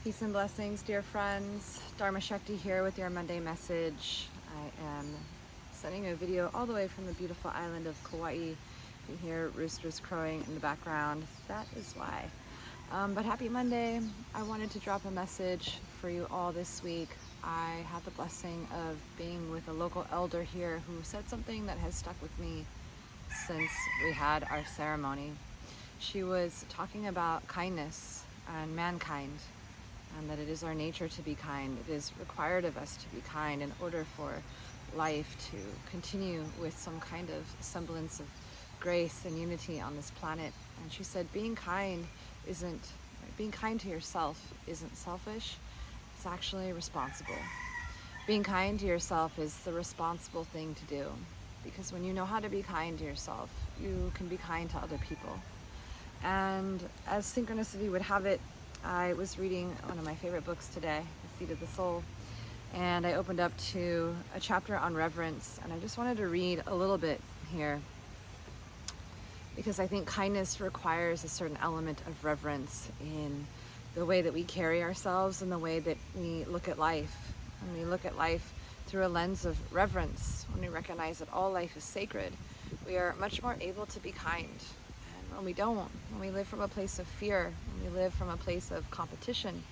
Peace and blessings, dear friends. Dharma Shakti here with your Monday message. I am sending a video all the way from the beautiful island of Kauai. You hear roosters crowing in the background. That is why. But happy Monday. I wanted to drop a message for you all this week. I had the blessing of being with a local elder here who said something that has stuck with me since we had our ceremony. She was talking about kindness and mankind, and that it is our nature to be kind. It is required of us to be kind in order for life to continue with some kind of semblance of grace and unity on this planet. And she said being kind to yourself isn't selfish, it's actually responsible. Being kind to yourself is the responsible thing to do, because when you know how to be kind to yourself, you can be kind to other people. And as synchronicity would have it, I was reading one of my favorite books today, The Seed of the Soul, and I opened up to a chapter on reverence, and I just wanted to read a little bit here because I think kindness requires a certain element of reverence in the way that we carry ourselves and the way that we look at life. When we look at life through a lens of reverence, when we recognize that all life is sacred, we are much more able to be kind. When we don't, when we live from a place of fear, when we live from a place of competition,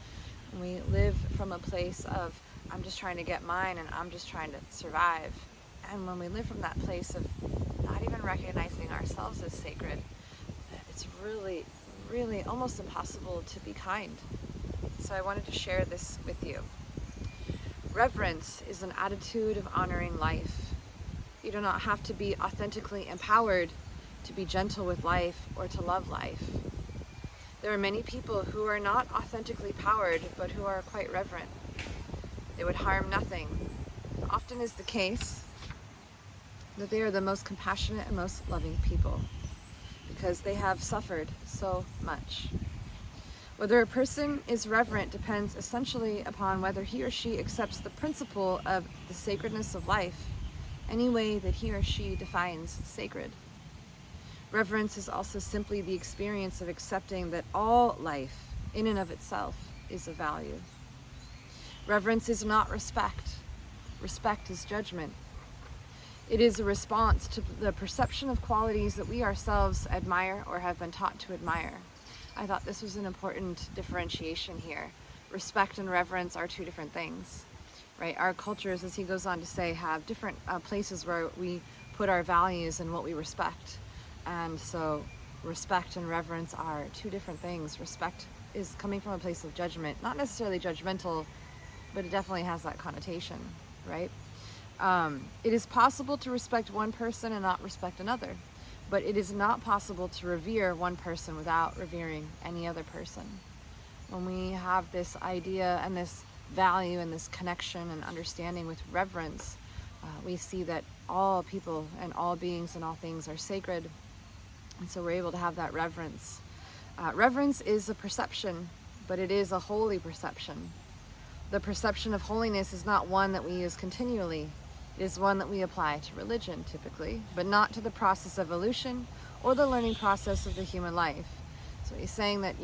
when we live from a place of I'm just trying to get mine and I'm just trying to survive, and when we live from that place of not even recognizing ourselves as sacred, it's really, really almost impossible to be kind. So I wanted to share this with you. Reverence is an attitude of honoring life. You do not have to be authentically empowered to be gentle with life or to love life. There are many people who are not authentically powered, but who are quite reverent. They would harm nothing. Often is the case that they are the most compassionate and most loving people because they have suffered so much. Whether a person is reverent depends essentially upon whether he or she accepts the principle of the sacredness of life, any way that he or she defines sacred. Reverence is also simply the experience of accepting that all life, in and of itself, is of value. Reverence is not respect. Respect is judgment. It is a response to the perception of qualities that we ourselves admire or have been taught to admire. I thought this was an important differentiation here. Respect and reverence are two different things, right? Our cultures, as he goes on to say, have different places where we put our values and what we respect. And so respect and reverence are two different things. Respect is coming from a place of judgment, not necessarily judgmental, but it definitely has that connotation, right? It is possible to respect one person and not respect another, but it is not possible to revere one person without revering any other person. When we have this idea and this value and this connection and understanding with reverence, we see that all people and all beings and all things are sacred. And so we're able to have that reverence. Reverence is a perception, but it is a holy perception. The perception of holiness is not one that we use continually. It is one that we apply to religion typically, but not to the process of evolution or the learning process of the human life. So he's saying that,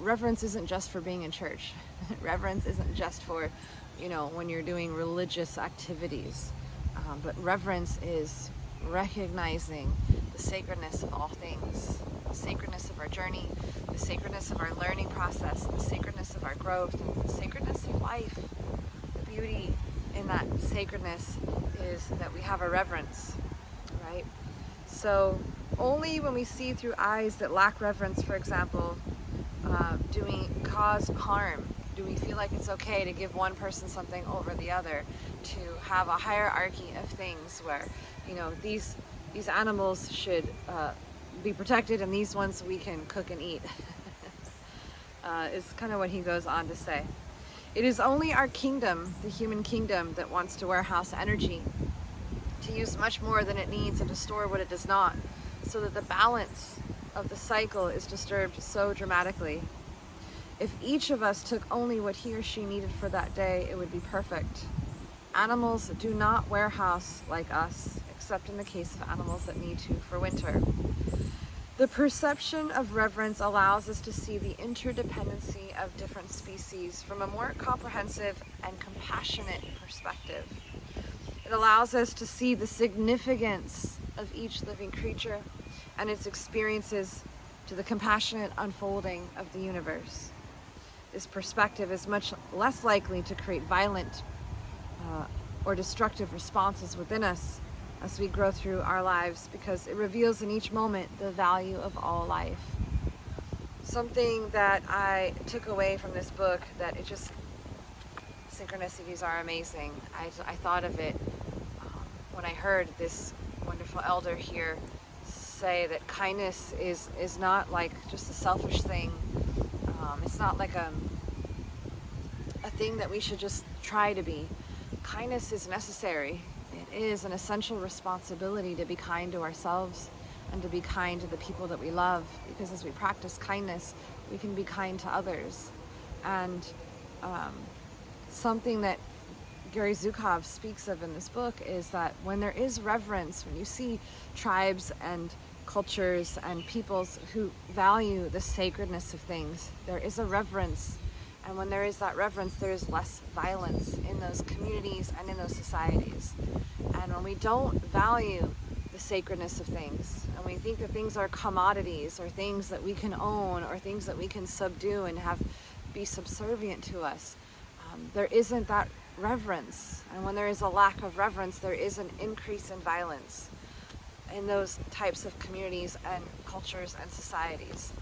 reverence isn't just for being in church. Reverence isn't just for, when you're doing religious activities. But reverence is recognizing the sacredness of all things, the sacredness of our journey, the sacredness of our learning process, the sacredness of our growth, and the sacredness of life. The beauty in that sacredness is that we have a reverence, right? So only when we see through eyes that lack reverence, for example, do we cause harm? Do we feel like it's okay to give one person something over the other, to have a hierarchy of things where, these animals should be protected and these ones we can cook and eat, is kind of what he goes on to say. It is only our kingdom, the human kingdom, that wants to warehouse energy, to use much more than it needs and to store what it does not, so that the balance of the cycle is disturbed so dramatically. If each of us took only what he or she needed for that day, it would be perfect. Animals do not warehouse like us, except in the case of animals that need to for winter. The perception of reverence allows us to see the interdependency of different species from a more comprehensive and compassionate perspective. It allows us to see the significance of each living creature and its experiences to the compassionate unfolding of the universe. This perspective is much less likely to create violent or destructive responses within us as we grow through our lives, because it reveals in each moment the value of all life. Something that I took away from this book, that it just, synchronicities are amazing. I thought of it when I heard this wonderful elder here say that kindness is not like just a selfish thing. It's not like a thing that we should just try to be. Kindness is necessary. It is an essential responsibility to be kind to ourselves and to be kind to the people that we love, because as we practice kindness, we can be kind to others. And something that Gary Zukov speaks of in this book is that when there is reverence, when you see tribes and cultures and peoples who value the sacredness of things, there is a reverence. And when there is that reverence, there is less violence in those communities and in those societies. And when we don't value the sacredness of things, and we think that things are commodities or things that we can own or things that we can subdue and have be subservient to us, there isn't that reverence. And when there is a lack of reverence, there is an increase in violence in those types of communities and cultures and societies.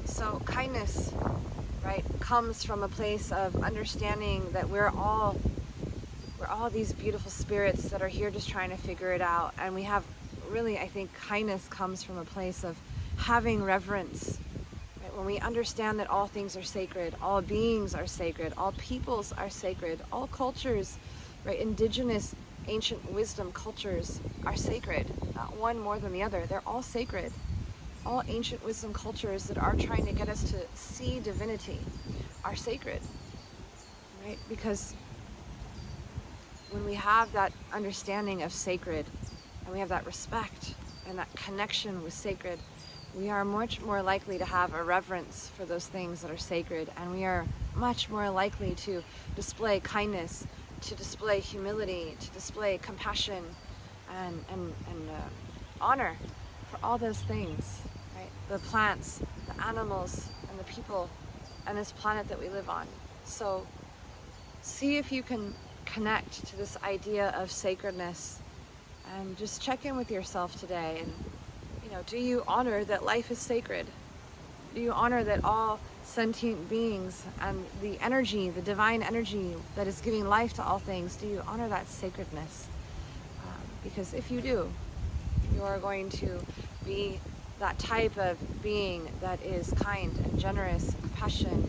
So kindness, right, comes from a place of understanding that we're all these beautiful spirits that are here just trying to figure it out. And we have really, I think kindness comes from a place of having reverence. Right? When we understand that all things are sacred, all beings are sacred, all peoples are sacred, all cultures, right, indigenous, ancient wisdom cultures are sacred, not one more than the other. They're all sacred. All ancient wisdom cultures that are trying to get us to see divinity are sacred, right? Because when we have that understanding of sacred, and we have that respect and that connection with sacred, we are much more likely to have a reverence for those things that are sacred, and we are much more likely to display kindness, to display humility, to display compassion and honor for all those things, right? The plants, the animals, and the people, and this planet that we live on. So see if you can connect to this idea of sacredness, and just check in with yourself today. And do you honor that life is sacred? Do you honor that all sentient beings and the energy, the divine energy that is giving life to all things, do you honor that sacredness? Because if you do, you are going to be that type of being that is kind and generous, compassionate,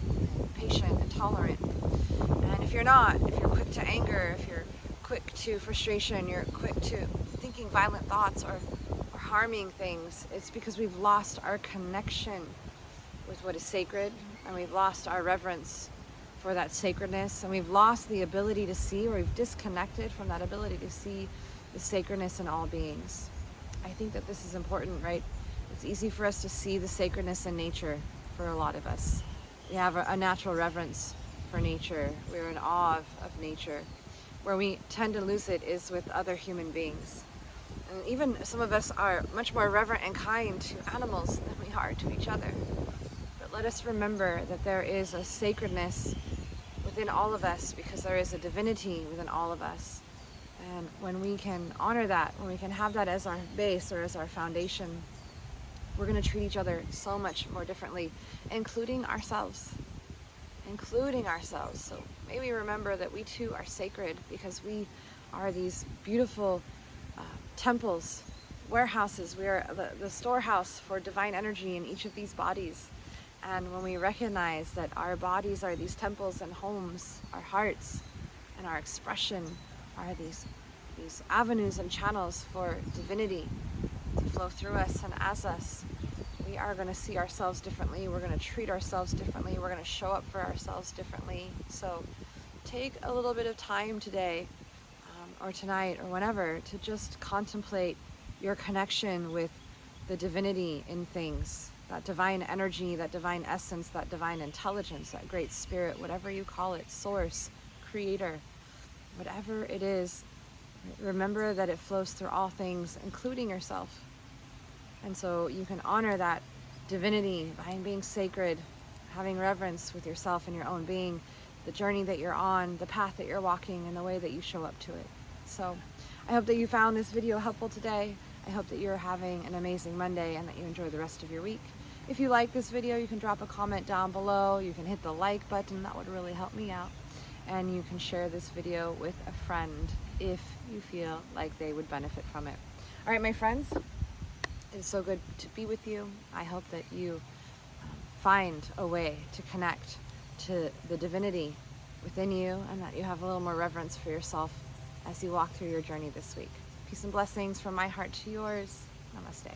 patient, and tolerant. And if you're not, if you're quick to anger, if you're quick to frustration, you're quick to thinking violent thoughts or harming things, it's because we've lost our connection with what is sacred, and we've lost our reverence for that sacredness, and we've lost the ability to see, or we've disconnected from that ability to see the sacredness in all beings. I think that this is important, right? It's easy for us to see the sacredness in nature for a lot of us. We have a natural reverence for nature. We're in awe of nature. Where we tend to lose it is with other human beings. And even some of us are much more reverent and kind to animals than we are to each other. But let us remember that there is a sacredness within all of us, because there is a divinity within all of us. And when we can honor that, when we can have that as our base or as our foundation, we're going to treat each other so much more differently, including ourselves. So maybe remember that we too are sacred, because we are these beautiful temples, warehouses. We are the storehouse for divine energy in each of these bodies. And when we recognize that our bodies are these temples and homes, our hearts and our expression are these avenues and channels for divinity to flow through us and as us, we are going to see ourselves differently. We're going to treat ourselves differently. We're going to show up for ourselves differently. So take a little bit of time today, or tonight, or whenever, to just contemplate your connection with the divinity in things, that divine energy, that divine essence, that divine intelligence, that great spirit, whatever you call it, source, creator, whatever it is, remember that it flows through all things, including yourself. And so you can honor that divinity by being sacred, having reverence with yourself and your own being, the journey that you're on, the path that you're walking, and the way that you show up to it. So I hope that you found this video helpful today. I hope that you're having an amazing Monday and that you enjoy the rest of your week. If you like this video, you can drop a comment down below. You can hit the like button. That would really help me out. And you can share this video with a friend if you feel like they would benefit from it. All right, my friends, it's so good to be with you. I hope that you find a way to connect to the divinity within you and that you have a little more reverence for yourself as you walk through your journey this week. Peace and blessings from my heart to yours. Namaste.